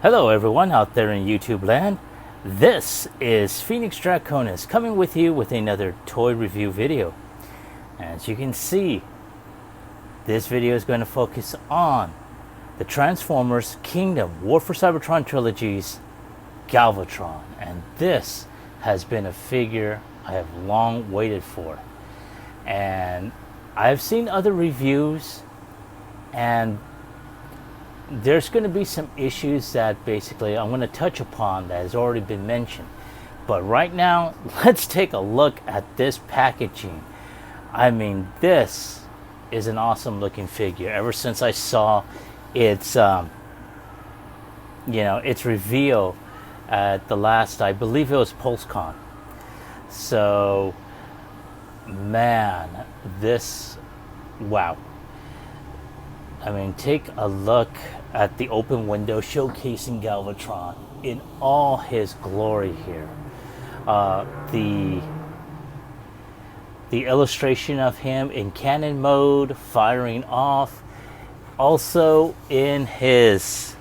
Hello everyone out there in YouTube land. This is FEDEX Draconis coming with you with another toy review video. As you can see, this video is going to focus on the Transformers Kingdom War for Cybertron Trilogy's Galvatron. And this has been a figure I have long waited for. And I've seen other reviews, and there's going to be some issues that basically I'm going to touch upon that has already been mentioned. But right now, let's take a look at this packaging. I mean, this is an awesome looking figure. Ever since I saw its its reveal at the last, I believe it was PulseCon. So man, this, wow. I mean, take a look at the open window showcasing Galvatron in all his glory here. The illustration of him in cannon mode, firing off, also in his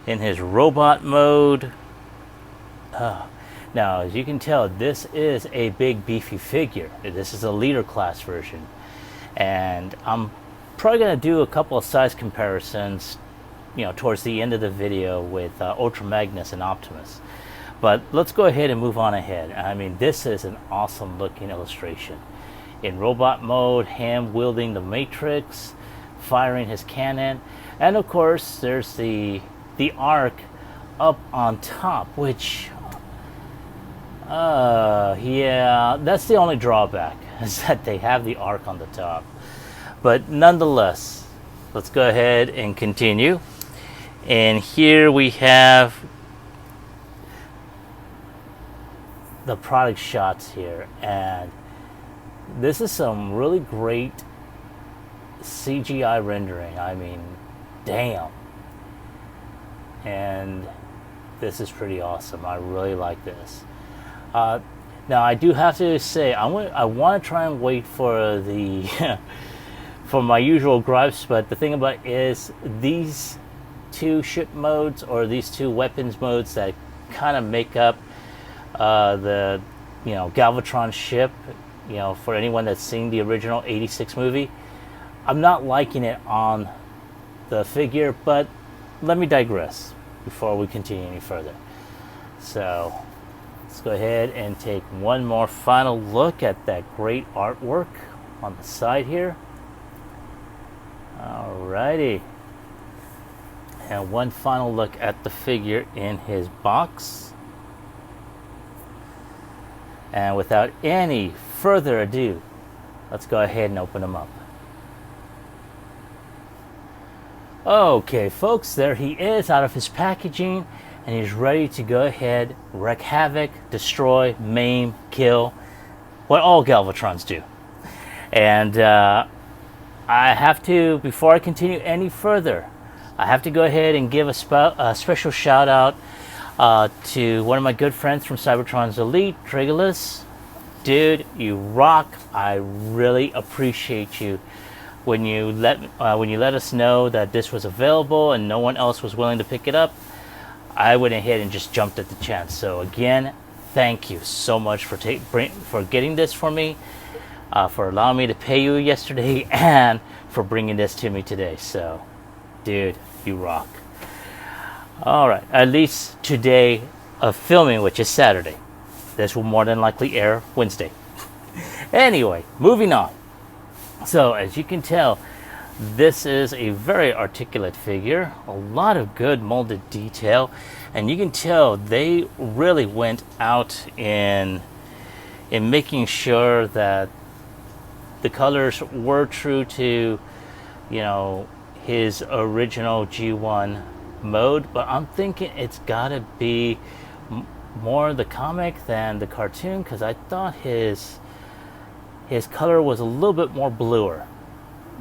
robot mode. Now, as you can tell, this is a big beefy figure. This is a leader class version, and I'm probably going to do a couple of size comparisons, towards the end of the video with Ultra Magnus and Optimus. But let's go ahead and move on ahead. I mean, this is an awesome looking illustration. In robot mode, him wielding the Matrix, firing his cannon, and of course there's the arc up on top, which yeah, that's the only drawback, is that they have the arc on the top. But nonetheless, let's go ahead and continue. And here we have the product shots here, and this is some really great CGI rendering. I mean, damn. And this is pretty awesome. I really like this. Now I do have to say, I want to try and wait for the for my usual gripes, but the thing about it is, these two ship modes, or these two weapons modes that kind of make up the Galvatron ship, for anyone that's seen the original '86 movie, I'm not liking it on the figure. But let me digress before we continue any further. So let's go ahead and take one more final look at that great artwork on the side here. Alrighty, and one final look at the figure in his box. And without any further ado, let's go ahead and open him up. Okay folks, there he is out of his packaging, and he's ready to go ahead, wreak havoc, destroy, maim, kill, what all Galvatrons do. And I have to, before I continue any further, I have to go ahead and give a special shout out to one of my good friends from Cybertron's Elite, Trigolas. Dude, you rock. I really appreciate you. When you let us know that this was available and no one else was willing to pick it up, I went ahead and just jumped at the chance. So again, thank you so much for getting this for me, for allowing me to pay you yesterday, and for bringing this to me today. So, dude, you rock. All right, at least today of filming, which is Saturday. This will more than likely air Wednesday. Anyway, moving on. So, as you can tell, this is a very articulate figure, a lot of good molded detail, and you can tell they really went out in making sure that the colors were true to, his original G1 mode. But I'm thinking it's gotta be more the comic than the cartoon, because I thought his color was a little bit more bluer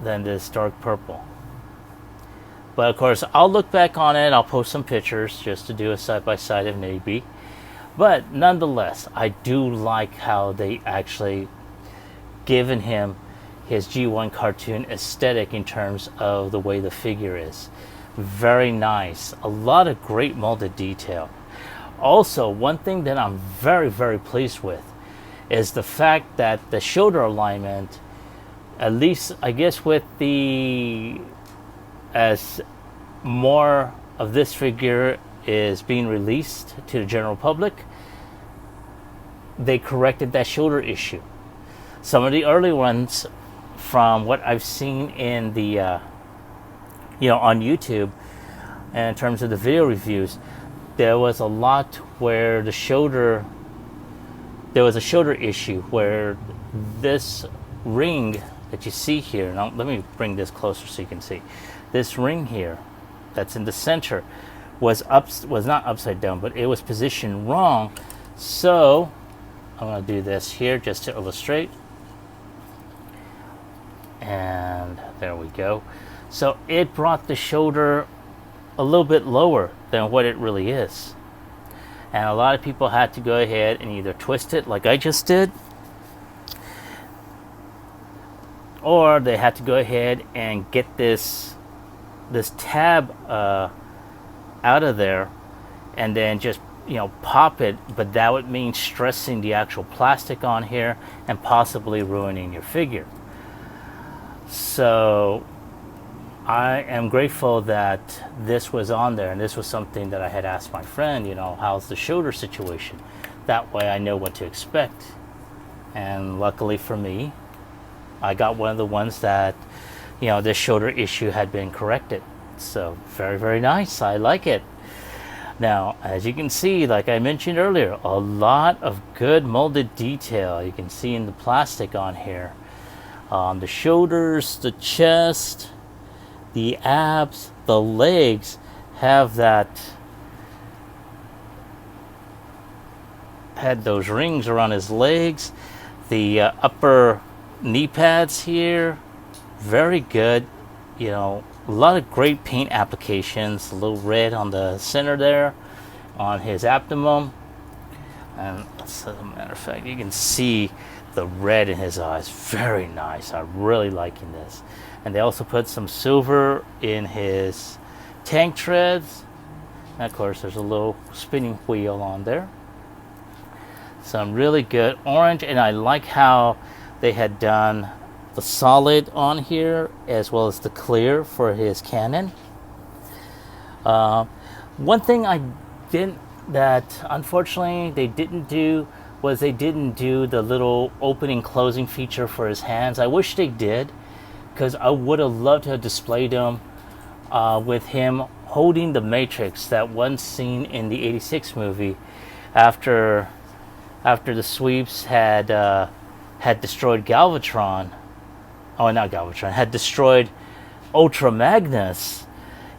than this dark purple. But of course, I'll look back on it. I'll post some pictures just to do a side-by-side if need be. But nonetheless, I do like how they actually given him his G1 cartoon aesthetic in terms of the way the figure is. Very nice. A lot of great molded detail. Also, one thing that I'm very, very pleased with is the fact that the shoulder alignment, at least I guess with the, as more of this figure is being released to the general public, they corrected that shoulder issue. Some of the early ones, from what I've seen in the on YouTube, and in terms of the video reviews, there was a lot where there was a shoulder issue where this ring that you see here, now let me bring this closer so you can see, this ring here that's in the center was not upside down, but it was positioned wrong. So I'm going to do this here just to illustrate, and there we go. So it brought the shoulder a little bit lower than what it really is. And a lot of people had to go ahead and either twist it like I just did, or they had to go ahead and get this tab out of there and then just pop it, but that would mean stressing the actual plastic on here and possibly ruining your figure. So I am grateful that this was on there, and this was something that I had asked my friend, how's the shoulder situation? That way I know what to expect. And luckily for me, I got one of the ones that, this shoulder issue had been corrected. So very, very nice. I like it. Now, as you can see, like I mentioned earlier, a lot of good molded detail you can see in the plastic on here. The shoulders, the chest, the abs, the legs had those rings around his legs. The upper knee pads here, very good. A lot of great paint applications. A little red on the center there on his abdomen, and as a matter of fact, you can see the red in his eyes. Very nice. I'm really liking this. And they also put some silver in his tank treads. And of course, there's a little spinning wheel on there. Some really good orange, and I like how they had done the solid on here as well as the clear for his cannon. One thing that unfortunately they didn't do was they didn't do the little opening closing feature for his hands. I wish they did, because I would have loved to have displayed them with him holding the Matrix, that one scene in the '86 movie after the sweeps had destroyed Galvatron. Oh, not Galvatron, had destroyed Ultra Magnus,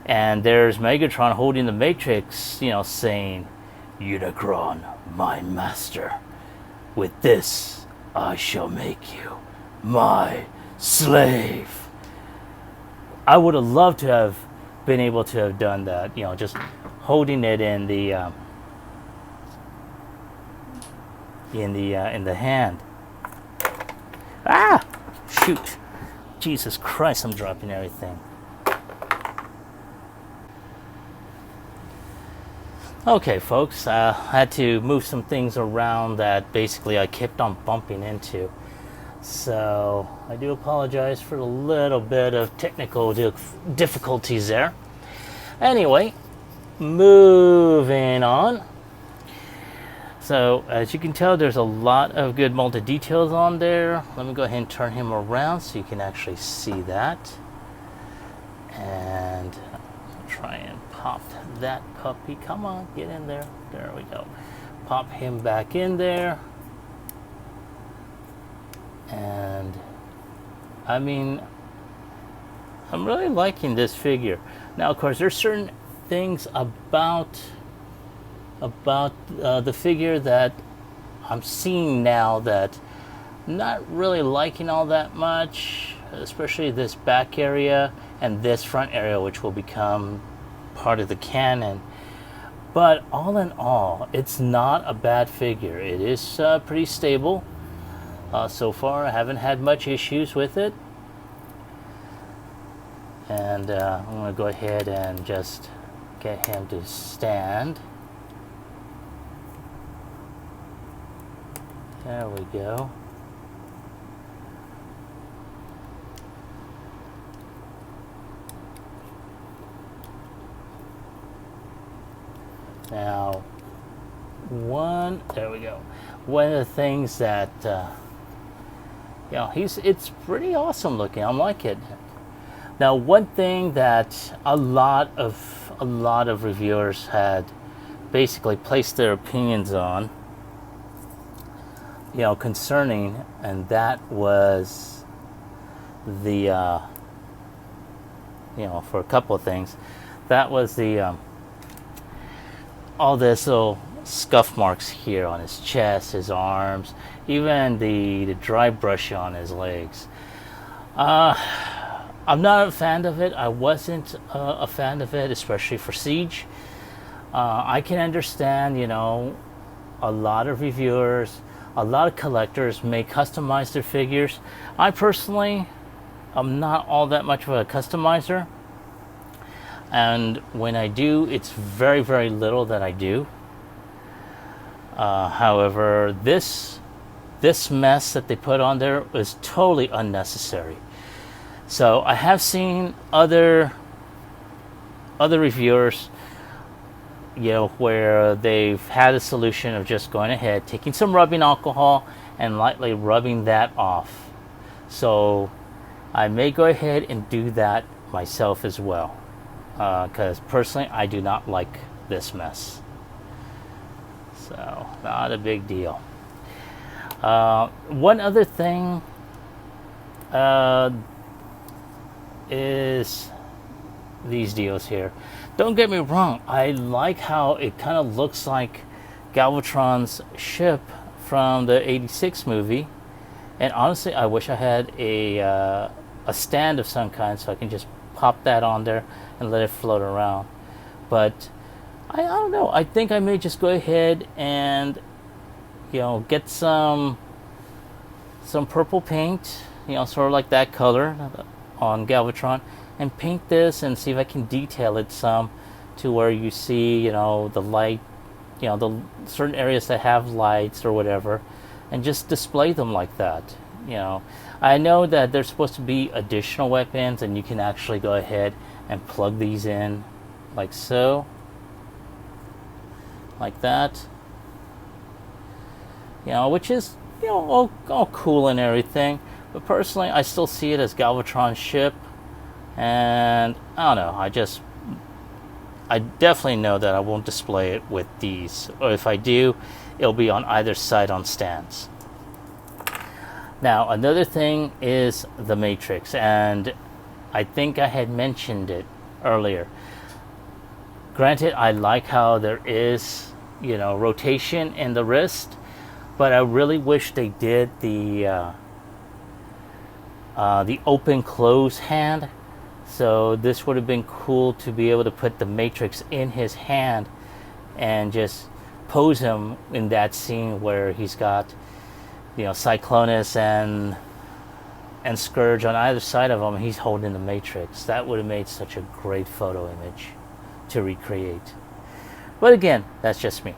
and there's Megatron holding the Matrix, saying, "Unicron, my master, with this I shall make you my slave." I would have loved to have been able to have done that, just holding it in the hand. Ah, shoot! Jesus Christ, I'm dropping everything. Okay, folks, I had to move some things around that basically I kept on bumping into. So I do apologize for a little bit of technical difficulties there. Anyway, moving on. So as you can tell, there's a lot of good molded details on there. Let me go ahead and turn him around so you can actually see that. And try and pop that puppy. Come on, get in there. There we go. Pop him back in there. And I mean, I'm really liking this figure. Now, of course, there's certain things about the figure that I'm seeing now that I'm not really liking all that much, especially this back area and this front area, which will become part of the cannon. But all in all, it's not a bad figure. It is pretty stable. So far, I haven't had much issues with it. And I'm going to go ahead and just get him to stand. There we go. Now, there we go. One of the things that, it's pretty awesome looking. I like it. Now, one thing that a lot of reviewers had basically placed their opinions on, concerning, and that was the, for a couple of things, that was the, all this little scuff marks here on his chest, his arms, even the dry brush on his legs. I'm not a fan of it. I wasn't a fan of it, especially for Siege. I can understand, a lot of reviewers, a lot of collectors may customize their figures. I personally, I'm not all that much of a customizer. And when I do, it's very, very little that I do. However, this mess that they put on there is totally unnecessary. So I have seen other reviewers, where they've had a solution of just going ahead, taking some rubbing alcohol and lightly rubbing that off. So I may go ahead and do that myself as well, because personally I do not like this mess. So not a big deal. One other thing is these deals here. Don't get me wrong, I like how it kind of looks like Galvatron's ship from the '86 movie, and honestly I wish I had a stand of some kind so I can just pop that on there and let it float around. But I don't know, I think I may just go ahead and get some purple paint, sort of like that color on Galvatron, and paint this and see if I can detail it some to where you see, the light, the certain areas that have lights or whatever, and just display them like that. I know that there's supposed to be additional weapons, and you can actually go ahead and plug these in like so, like that, which is, all cool and everything. But personally, I still see it as Galvatron's ship, and I don't know, I definitely know that I won't display it with these, or if I do, it'll be on either side on stands. Now, another thing is the matrix, and I think I had mentioned it earlier. Granted, I like how there is, rotation in the wrist, but I really wish they did the open-close hand. So this would have been cool to be able to put the matrix in his hand and just pose him in that scene where he's got, Cyclonus and Scourge on either side of him. He's holding the matrix. That would have made such a great photo image to recreate. But again, that's just me.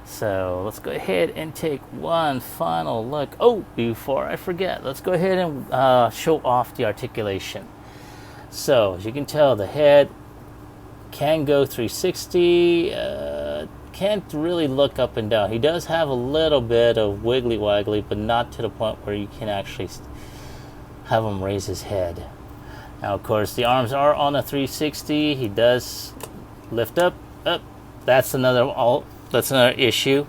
So let's go ahead and take one final look. Oh, before I forget, let's go ahead and show off the articulation. So as you can tell, the head can go 360, can't really look up and down. He does have a little bit of wiggly waggly, but not to the point where you can actually have him raise his head. Now, of course, the arms are on a 360. He does lift up. That's another issue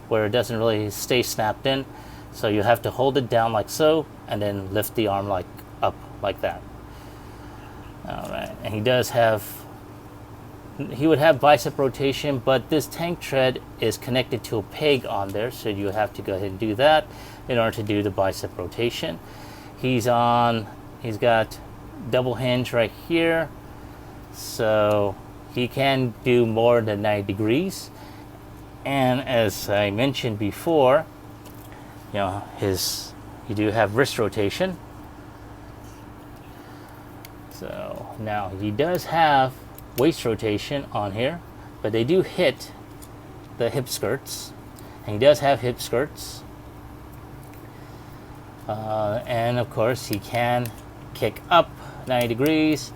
where it doesn't really stay snapped in. So you have to hold it down like so, and then lift the arm up like that. All right, and he would have bicep rotation, but this tank tread is connected to a peg on there, so you have to go ahead and do that in order to do the bicep rotation. He's got double hinge right here, so he can do more than 90 degrees. And as I mentioned before, you do have wrist rotation. So now he does have waist rotation on here, but they do hit the hip skirts, and he does have hip skirts. And of course he can kick up 90 degrees,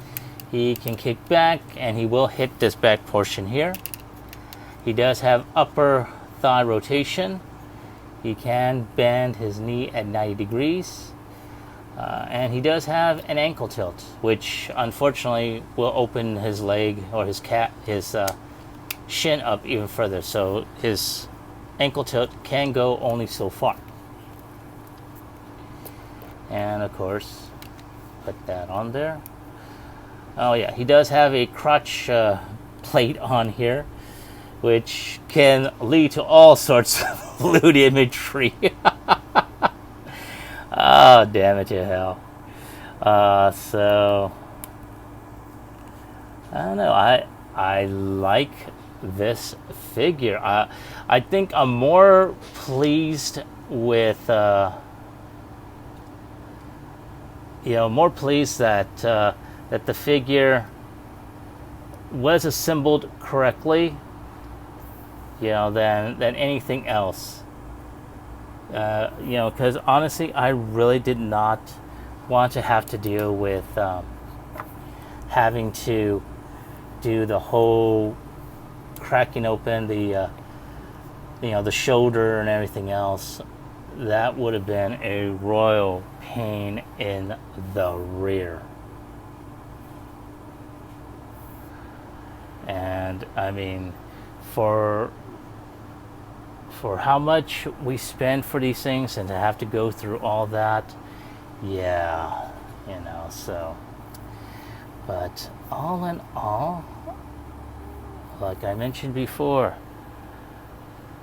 he can kick back, and he will hit this back portion here. He does have upper thigh rotation. He can bend his knee at 90 degrees. And he does have an ankle tilt, which unfortunately will open his leg or his shin up even further. So his ankle tilt can go only so far. And of course, put that on there. Oh yeah, he does have a crotch plate on here, which can lead to all sorts of lewd imagery. Oh, damn it to hell. So I don't know. I like this figure. I think I'm more pleased with more pleased that that the figure was assembled correctly, than anything else. Because honestly, I really did not want to have to deal with having to do the whole cracking open the shoulder and everything else. That would have been a royal pain in the rear. And I mean, for how much we spend for these things and to have to go through all that, yeah, so. But all in all, like I mentioned before,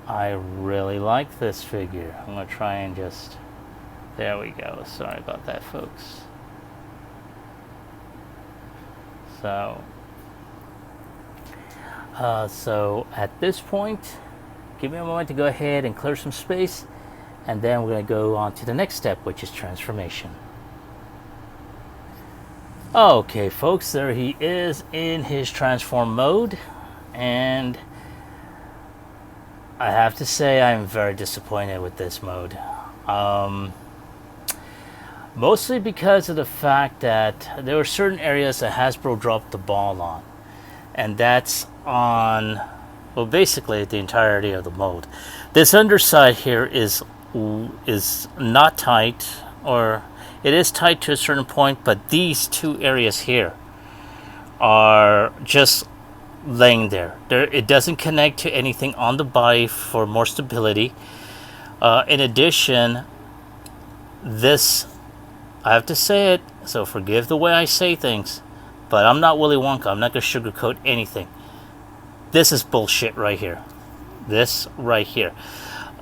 I really like this figure. I'm going to try and just, there we go. Sorry about that, folks. So at this point, give me a moment to go ahead and clear some space, and then we're going to go on to the next step, which is transformation. Okay, folks, there he is in his transform mode, and I have to say I'm very disappointed with this mode. Mostly because of the fact that there were certain areas that Hasbro dropped the ball on, and that's on, well, basically the entirety of the mode. This underside here is not tight, or it is tight to a certain point, but these two areas here are just laying there. It doesn't connect to anything on the body for more stability. In addition, this, I have to say it, so forgive the way I say things, but I'm not Willy Wonka. I'm not going to sugarcoat anything. This is bullshit right here. This right here.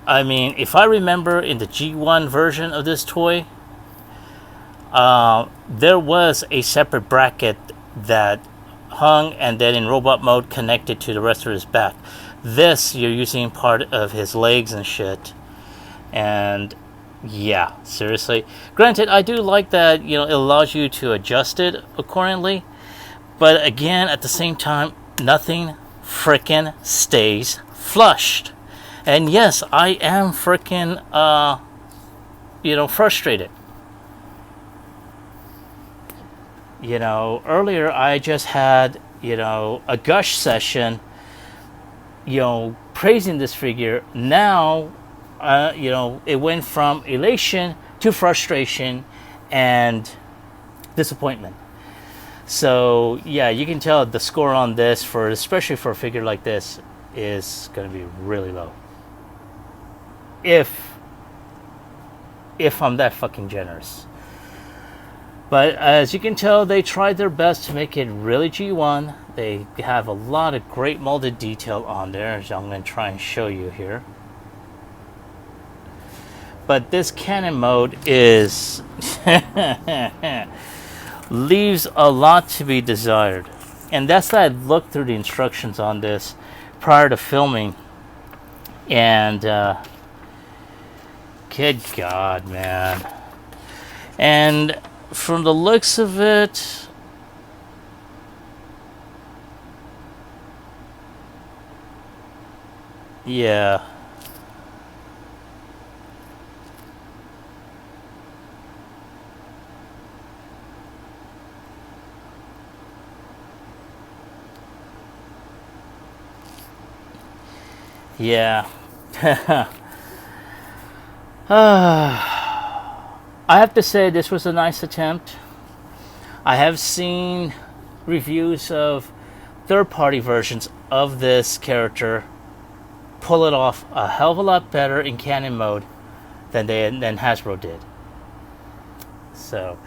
I mean, if I remember in the G1 version of this toy, there was a separate bracket that hung and then in robot mode connected to the rest of his back. This, you're using part of his legs and shit. And yeah, seriously. Granted, I do like that, it allows you to adjust it accordingly. But again, at the same time, nothing frickin' stays flushed. And yes, I am frickin' frustrated. Earlier I just had, a gush session, praising this figure. Now, it went from elation to frustration and disappointment. So yeah, you can tell the score on this, especially for a figure like this, is going to be really low. If I'm that fucking generous. But as you can tell, they tried their best to make it really G1. They have a lot of great molded detail on there, as I'm going to try and show you here. But this cannon mode is leaves a lot to be desired. And that's why I looked through the instructions on this prior to filming. And good God, man. And from the looks of it, Yeah. Yeah. I have to say this was a nice attempt. I have seen reviews of third-party versions of this character pull it off a hell of a lot better in canon mode than Hasbro did. So,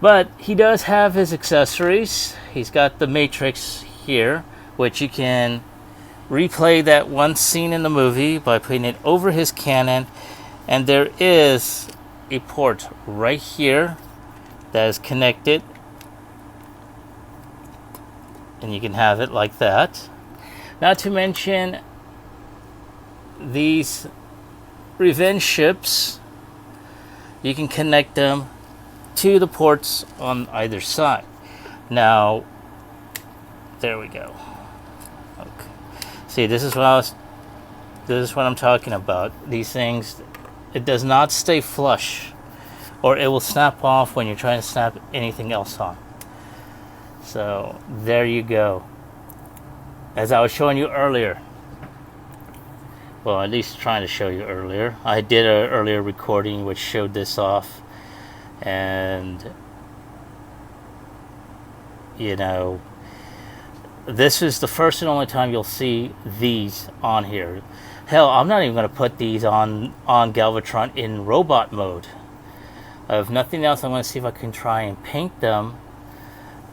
but he does have his accessories. He's got the Matrix here, which you can replay that one scene in the movie by putting it over his cannon, and there is a port right here that is connected, and you can have it like that. Not to mention these revenge ships, you can connect them to the ports on either side. Now, there we go. Okay. See, this is what I'm talking about. These things, it does not stay flush, or it will snap off when you're trying to snap anything else on. So there you go. As I was showing you earlier, well, at least trying to show you earlier, I did an earlier recording which showed this off, and you know, this is the first and only time you'll see these on here. Hell, I'm not even going to put these on Galvatron in robot mode. If nothing else, I'm going to see if I can try and paint them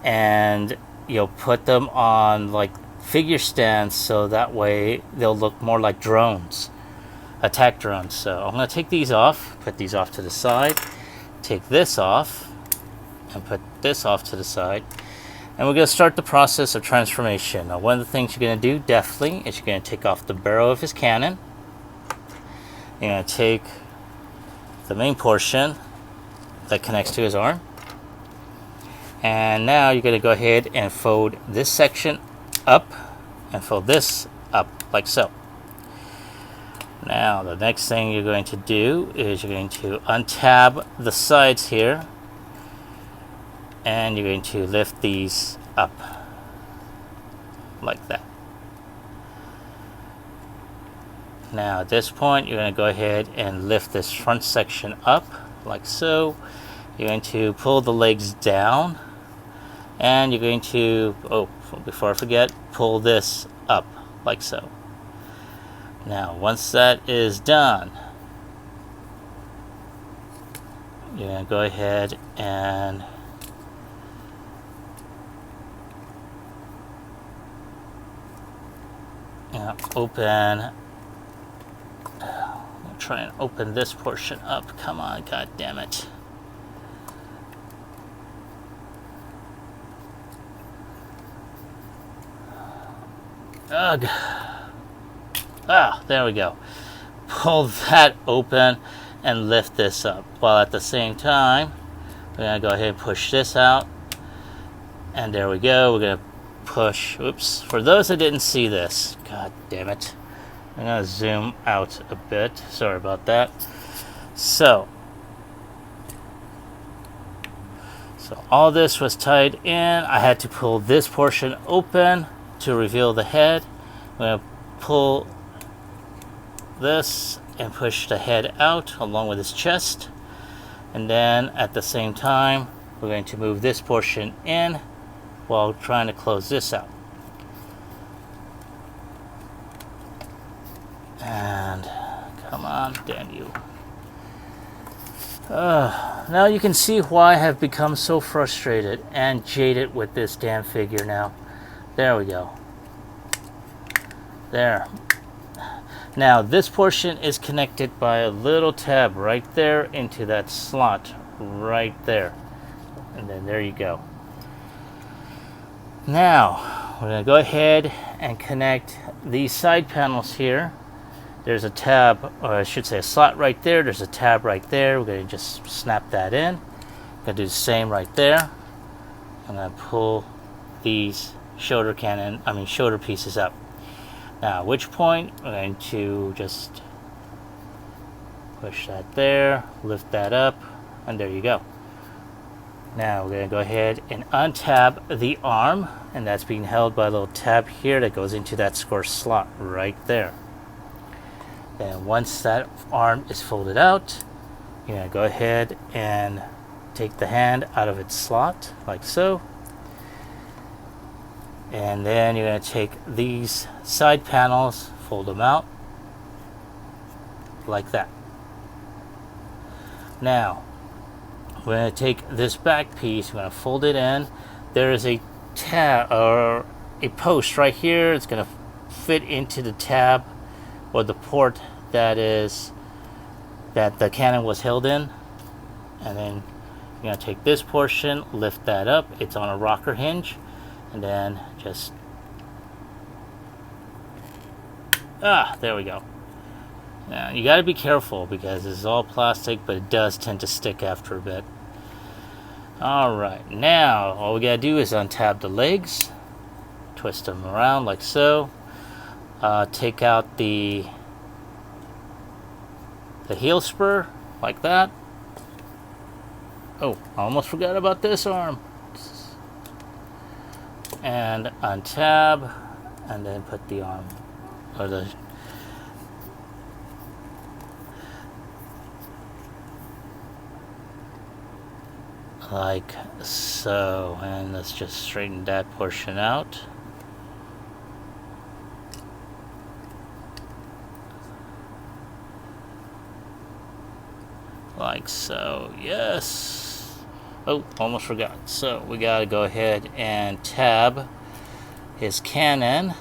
and, you know, put them on like figure stands, so that way they'll look more like drones, attack drones. So I'm going to take these off, put these off to the side, take this off, and put this off to the side. And we're going to start the process of transformation. Now, one of the things you're going to do deftly is you're going to take off the barrel of his cannon. You're going to take the main portion that connects to his arm. And now you're going to go ahead and fold this section up and fold this up like so. Now, the next thing you're going to do is you're going to untab the sides here, and you're going to lift these up like that. Now at this point you're going to go ahead and lift this front section up like so. You're going to pull the legs down, and you're going to, oh, before I forget, pull this up like so. Now once that is done, you're going to go ahead and open, I'll try and open this portion up. Come on, god damn it. Ugh. Ah, there we go. Pull that open and lift this up, while at the same time we're going to go ahead and push this out, and there we go. We're going to push, oops, for those that didn't see this, god damn it, I'm going to zoom out a bit, sorry about that. So all this was tied in. I had to pull this portion open to reveal the head. I'm going to pull this and push the head out along with his chest, and then at the same time we're going to move this portion in while trying to close this out. And come on, damn you. Now you can see why I have become so frustrated and jaded with this damn figure now. There we go. There. Now this portion is connected by a little tab right there into that slot right there. And then there you go. Now, we're going to go ahead and connect these side panels here. There's a tab, or I should say a slot right there. There's a tab right there. We're going to just snap that in. I'm going to do the same right there. I'm going to pull these shoulder pieces up. Now, at which point I'm going to just push that there, lift that up, and there you go. Now we're going to go ahead and untab the arm, and that's being held by a little tab here that goes into that score slot right there. Then once that arm is folded out, you're going to go ahead and take the hand out of its slot like so. And then you're going to take these side panels, fold them out like that. Now we're going to take this back piece, we're going to fold it in. There is a tab or a post right here. It's going to fit into the tab or the port that the cannon was held in. And then you're going to take this portion, lift that up. It's on a rocker hinge, and then just there we go. Now you got to be careful because this is all plastic, but it does tend to stick after a bit. Alright, now all we gotta do is untab the legs, twist them around like so, take out the heel spur like that. Oh, I almost forgot about this arm. And untab, and then put the arm, or the like so, and let's just straighten that portion out. Like so, yes. Oh, almost forgot. So we gotta go ahead and tab his cannon,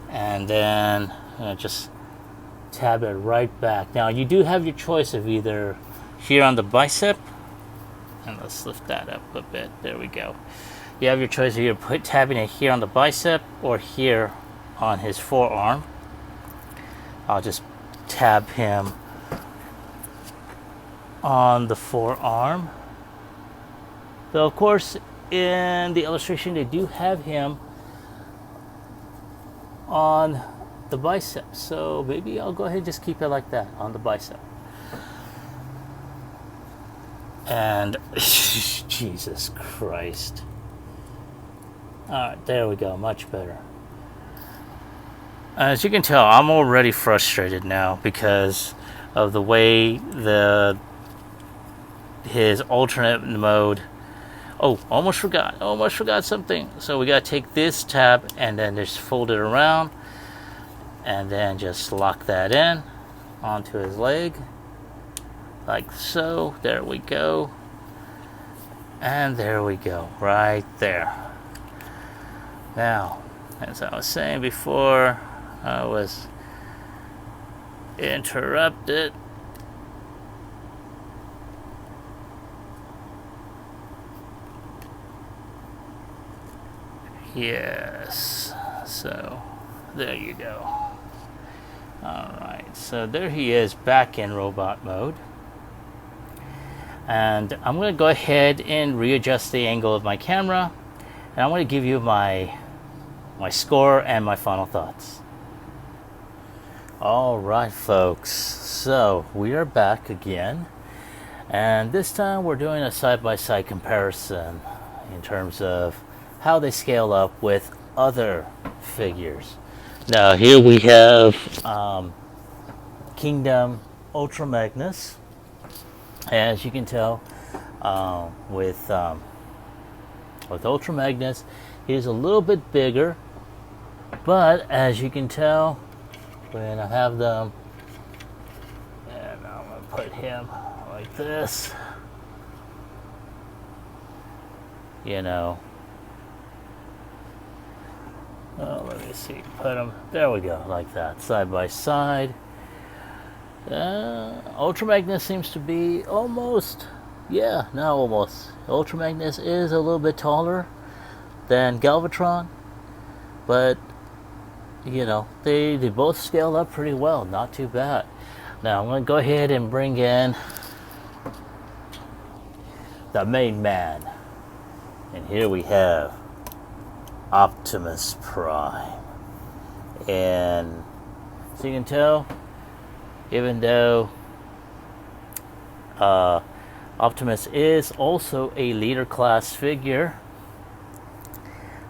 and then just tab it right back. Now you do have your choice of either here on the bicep, and let's lift that up a bit. There we go. You have your choice of either tabbing it here on the bicep or here on his forearm. I'll just tab him on the forearm. Though of course in the illustration they do have him on the bicep, so maybe I'll go ahead and just keep it like that, on the bicep. And Jesus Christ. Alright, there we go, much better. As you can tell, I'm already frustrated now because of the way his alternate mode. Oh, almost forgot something. So we gotta take this tab and then just fold it around and then just lock that in onto his leg like so. There we go, and there we go, right there. Now, as I was saying before, I was interrupted. Yes, so there you go. Alright, so there he is back in robot mode. And I'm going to go ahead and readjust the angle of my camera, and I'm going to give you my score and my final thoughts. Alright folks, so we are back again, and this time we're doing a side-by-side comparison in terms of how they scale up with other figures. Now here we have Kingdom Ultra Magnus. As you can tell, with Ultra Magnus, he's a little bit bigger, but as you can tell, when I have them, and I'm going to put him like this, you know. Oh, let me see, put them, there we go, like that, side by side. Ultra Magnus seems to be almost, Ultra Magnus is a little bit taller than Galvatron, but you know, they both scale up pretty well, not too bad. Now I'm going to go ahead and bring in the main man, and here we have Optimus Prime. And so you can tell, even though Optimus is also a leader class figure,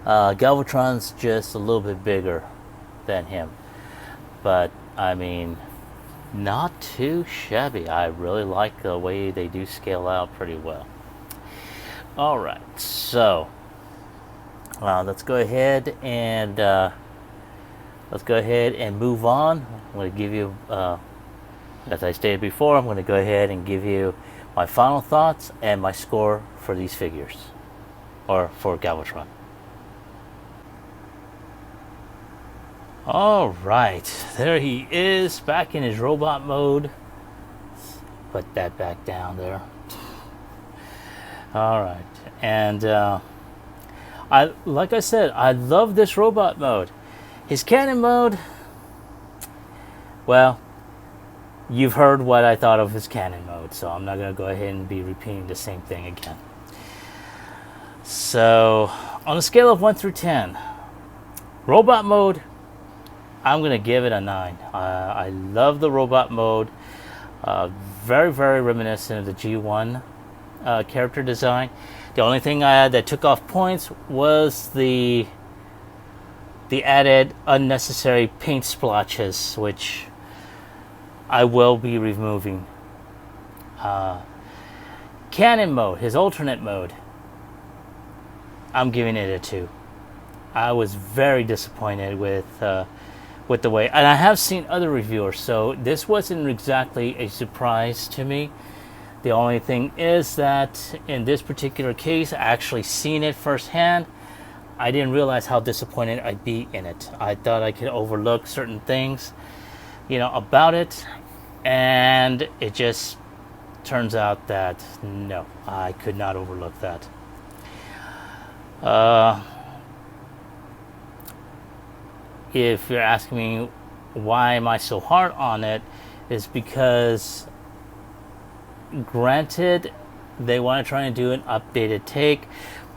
Galvatron's just a little bit bigger than him. But I mean, not too shabby. I really like the way they do scale out pretty well. Alright, so let's go ahead and move on. I'm going to give you, as I stated before, I'm going to go ahead and give you my final thoughts and my score for these figures, or for Galvatron. Alright, there he is, back in his robot mode. Put that back down there. Alright, and like I said, I love this robot mode. His cannon mode, well, you've heard what I thought of his cannon mode, so I'm not going to go ahead and be repeating the same thing again. So, on a scale of 1 through 10, robot mode, I'm going to give it a 9. I love the robot mode. Very, very reminiscent of the G1 character design. The only thing that took off points was the added unnecessary paint splotches, which I will be removing. Cannon mode, his alternate mode, I'm giving it a 2. I was very disappointed with the way, and I have seen other reviewers, so this wasn't exactly a surprise to me. The only thing is that in this particular case, I actually seen it firsthand. I didn't realize how disappointed I'd be in it. I thought I could overlook certain things, about it, and it just turns out that no, I could not overlook that. If you're asking me why am I so hard on it, is because granted they want to try and do an updated take,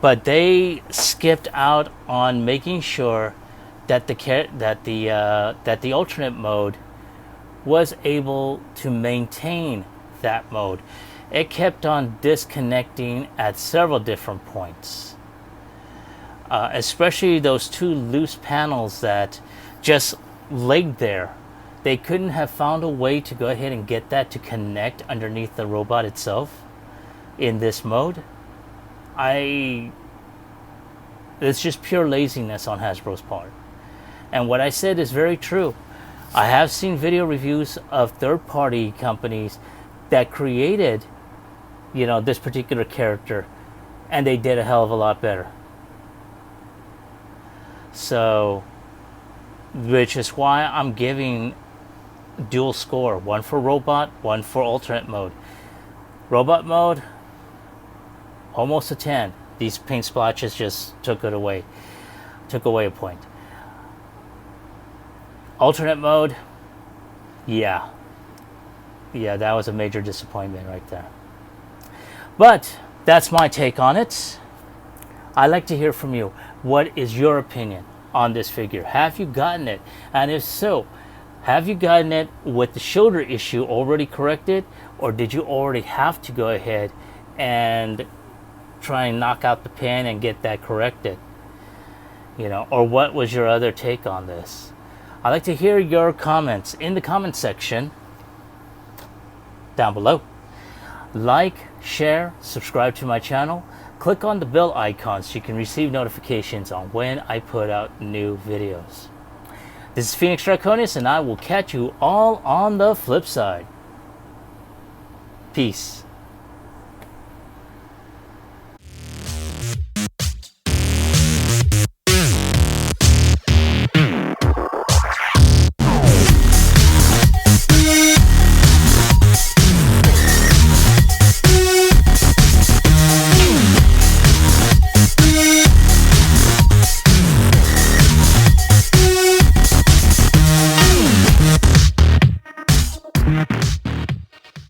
but they skipped out on making sure that the alternate mode was able to maintain that mode. It kept on disconnecting at several different points, especially those 2 loose panels that just laid there. They couldn't have found a way to go ahead and get that to connect underneath the robot itself in this mode. It's just pure laziness on Hasbro's part. And what I said is very true. I have seen video reviews of third-party companies that created, this particular character, and they did a hell of a lot better. So, which is why I'm giving dual score, 1 for robot, 1 for alternate mode. Robot mode, almost a 10. These paint splotches just took away a point. Alternate mode, yeah, that was a major disappointment right there. But that's my take on it. I'd like to hear from you. What is your opinion on this figure? Have you gotten it? And if so, have you gotten it with the shoulder issue already corrected, or did you already have to go ahead and try and knock out the pan and get that corrected? Or what was your other take on this? I'd like to hear your comments in the comment section down below. Like, share, subscribe to my channel. Click on the bell icon so you can receive notifications on when I put out new videos. This is Phoenix Draconis, and I will catch you all on the flip side. Peace.